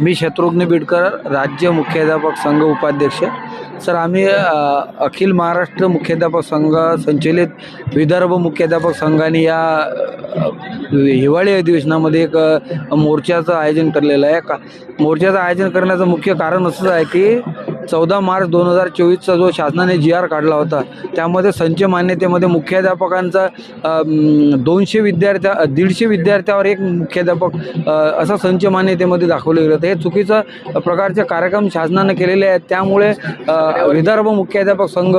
मी शत्रुघ्न बिडकर, राज्य मुख्याध्यापक संघ उपाध्यक्ष। सर, आम्ही अखिल महाराष्ट्र मुख्याध्यापक संघ संचलित विदर्भ मुख्याध्यापक संघाने या हिवाळी अधिवेशनामध्ये एक मोर्चाचं आयोजन केलेलं आहे। मोर्चाचं आयोजन करण्याचं मुख्य कारण असं आहे की 14 मार्च 2024चा जो शासनाने GR काढला होता, त्यामध्ये संच मान्यतेमध्ये मुख्याध्यापकांचा 150 विद्यार्थ्यावर एक मुख्याध्यापक असा संच मान्यतेमध्ये दाखवलं गेलं होतं। हे चुकीचं प्रकारचे कार्यक्रम शासनाने केलेले आहेत। त्यामुळे विदर्भ मुख्याध्यापक संघ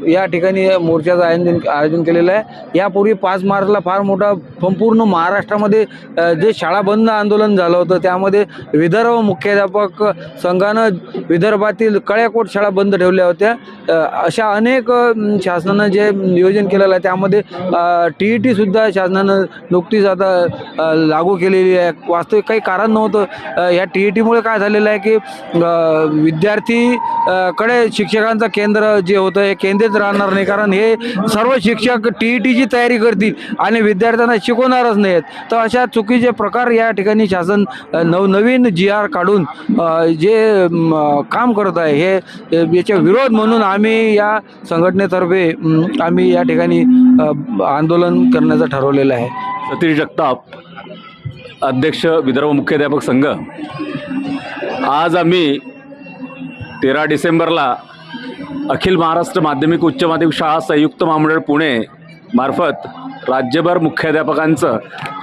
या ठिकाणी मोर्चाचं आयोजन केलेलं आहे। यापूर्वी 5 मार्चला फार मोठा संपूर्ण महाराष्ट्रामध्ये जे शाळा बंद आंदोलन झालं होतं, त्यामध्ये विदर्भ मुख्याध्यापक संघानं विदर्भातील कळ्याकोट शाळा बंद ठेवल्या होत्या। अशा अनेक शासनानं जे नियोजन केलेलं आहे, त्यामध्ये TET सुद्धा शासनानं नुकतीच आता लागू केलेली आहे। वास्तविक काही कारण नव्हतं। या TETमुळे काय झालेलं आहे की विद्यार्थी कडे शिक्षकांचं केंद्र जे होतं हे केंद्रित राहणार नाही, कारण हे सर्व शिक्षक TETची तयारी करतील आणि विद्यार्थ्यांना शिकवणारच नाहीत। तर अशा चुकीचे प्रकार या ठिकाणी शासन नवीन GR काढून जे काम करत आहे, हे याच्या विरोध म्हणून आम्ही या संघटनेतर्फे आम्ही या ठिकाणी आंदोलन करण्याचं ठरवलेलं आहे। सतीश जगताप, अध्यक्ष विदर्भ मुख्याध्यापक संघ। आज आम्ही 13 डिसेंबरला अखिल महाराष्ट्र माध्यमिक उच्च माध्यमिक शाळा संयुक्त महामंडळ पुणे मार्फत राज्यभर मुख्याध्यापकांचं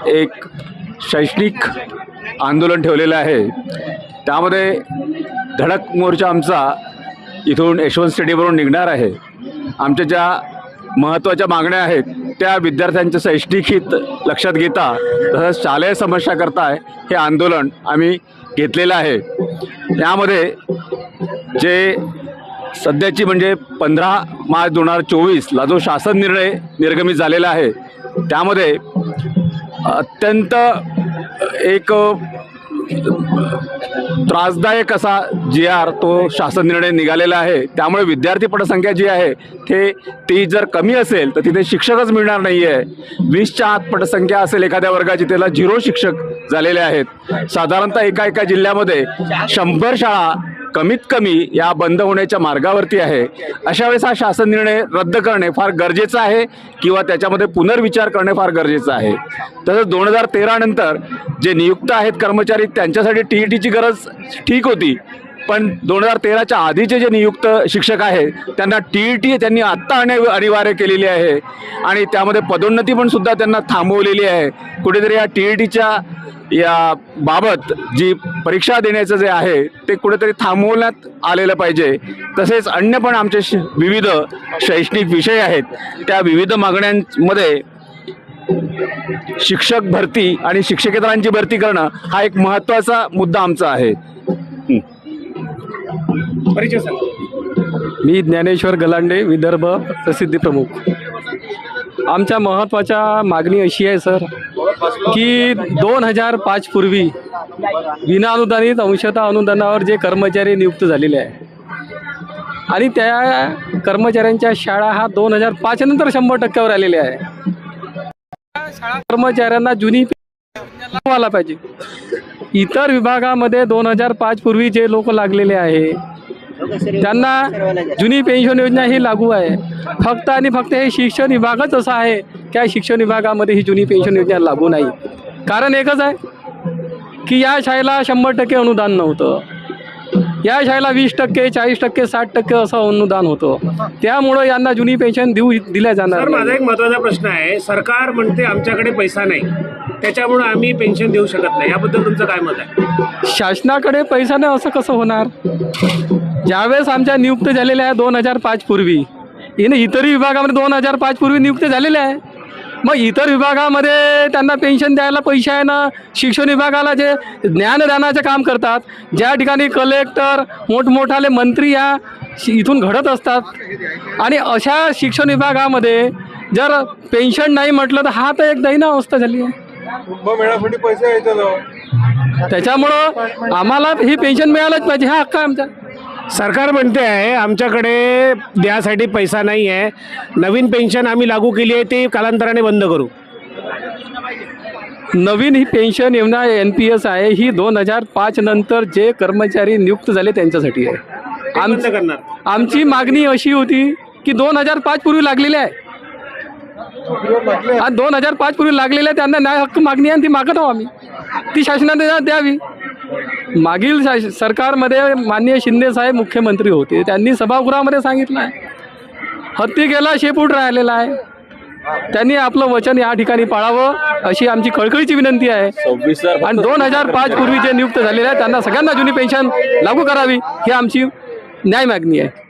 एक शैक्षणिक आंदोलन ठेवलेलं आहे। त्यामध्ये धडक मोर्चा आमचा इथून यशवंत स्टेडियमवरून निघणार आहे। आमच्या ज्या महत्त्वाच्या मागण्या आहेत त्या विद्यार्थ्यांचं शैक्षणिक हित लक्षात घेता तसंच शालेय समस्या करता हे आंदोलन आम्ही घेतलेलं आहे। यामध्ये जे सध्याची म्हणजे 15 मार्च 2024ला जो शासन निर्णय निर्गमित झालेला आहे, त्यामध्ये अत्यंत एक त्रासदायक असा GR तो शासन निर्णय निघालेला आहे। त्यामुळे विद्यार्थी पटसंख्या जी आहे ती जर कमी असेल तर तिथे शिक्षकच मिळणार नाही आहे। 20च्या आत पटसंख्या असेल एखाद्या वर्गाची, त्याला 0 शिक्षक झालेले आहेत। साधारणतः एका जिल्ह्यामध्ये 100 शाळा कमीत कमी या बंद होण्याच्या मार्गावरती आहे। अशा वेळेस हा शासन निर्णय रद्द करणे फार गरजेचं आहे किंवा त्याच्यामध्ये पुनर्विचार करणे फार गरजेचं आहे। तसंच 2013 नंतर जे नियुक्त आहेत कर्मचारी, त्यांच्यासाठी TETची गरज ठीक होती, पण 2013च्या आधीचे जे नियुक्त शिक्षक आहेत त्यांना TET त्यांनी आत्ता अनिवार्य केलेली आहे आणि त्यामध्ये पदोन्नती पण सुद्धा त्यांना थांबवलेली आहे। कुठेतरी या TETच्या या बाबत जी परीक्षा देण्याचं जे आहे ते कुठेतरी थांबवण्यात आलेलं पाहिजे। तसेच अन्य पण आमचे विविध शैक्षणिक विषय आहेत, त्या विविध मागण्यांमध्ये शिक्षक भरती आणि शिक्षकेतरांची भरती करणं हा एक महत्त्वाचा मुद्दा आमचा आहे। मी ज्ञानेश्वर गलांडे, विदर्भ प्रसिद्धी प्रमुख। आमच्या महत्त्वाच्या मागणी अशी आहे सर की 2005 पूर्वी विनाअनुदानित अंशतः अनुदानावर जे कर्मचारी नियुक्त झालेले आहे आणि त्या कर्मचाऱ्यांच्या शाळा हा 2005 नंतर 100% आलेल्या आहे। शाळा कर्मचाऱ्यांना जुनी आला पाहिजे। इतर विभागामध्ये 2005 पूर्वी जे लोक लागलेले आहे त्यांना जुनी पेन्शन योजना ही लागू आहे। फक्त आणि फक्त हे शिक्षण विभागच असं आहे की या शिक्षण विभागामध्ये ही जुनी पेन्शन योजना लागू नाही। कारण एकच आहे की या शाळेला 100% अनुदान नव्हतं, या शाळेला 20%, 40%, 60% असं अनुदान होतं। त्यामुळं यांना जुनी पेन्शन दिल्या जाणार। माझा एक महत्त्वाचा प्रश्न आहे, सरकार म्हणते आमच्याकडे पैसा नाही, त्याच्यामुळे आम्ही पेन्शन देऊ शकत नाही, याबद्दल तुमचं काय मत आहे? शासनाकडे पैसा नाही असं कसं होणार? ज्यावेळेस आमच्या नियुक्त झालेल्या आहे 2005 पूर्वी, इतर विभागामध्ये 2005 पूर्वी नियुक्त झालेले आहे, मग इतर विभागामध्ये त्यांना पेन्शन द्यायला पैसे आहे ना। शिक्षण विभागाला जे ज्ञानदानाचे काम करतात, ज्या ठिकाणी कलेक्टर मोठमोठाले मंत्री या इथून घडत असतात आणि अशा शिक्षण विभागामध्ये जर पेन्शन नाही म्हटलं तर हा तर एक दैना अवस्था झाली आहे। कुंभमेळ्यासाठी पैसे यायचं, त्याच्यामुळं आम्हाला ही पेन्शन मिळालंच पाहिजे, हा हक्क आहे आमचा। सरकार म्हणते आहे आमच्याकडे द्यासाठी पैसा नाही आहे, नवीन पेन्शन आम्ही लागू केली आहे, ते कालांतराने बंद करू। नवीन ही पेन्शन योजना NPS आहे ही 2005 नंतर जे कर्मचारी नियुक्त झाले त्यांच्यासाठी आहे. ते बंद करणार. आमची मागणी अशी होती की 2005 पूर्वी लागलेली आहे नोकरीवर लागले आणि 2005 पूर्वी लागलेल्या त्यांना न्याय हक्क मागणी आहे आणि ती मागत आहो आम्ही. ती शासनाने द्यावी. मागील सरकारमध्ये माननीय शिंदे साहेब मुख्यमंत्री होते. त्यांनी सभागृहामध्ये सांगितलं आहे हत्ती गेला शेपूट राहिलेला आहे. त्यांनी आपलं वचन या ठिकाणी पाळावं अशी आमची कळकळीची विनंती आहे. आणि 2005 पूर्वी जे नियुक्त झालेले आहेत त्यांना सगळ्यांना जुनी पेन्शन लागू करावी ही आमची न्याय मागणी आहे.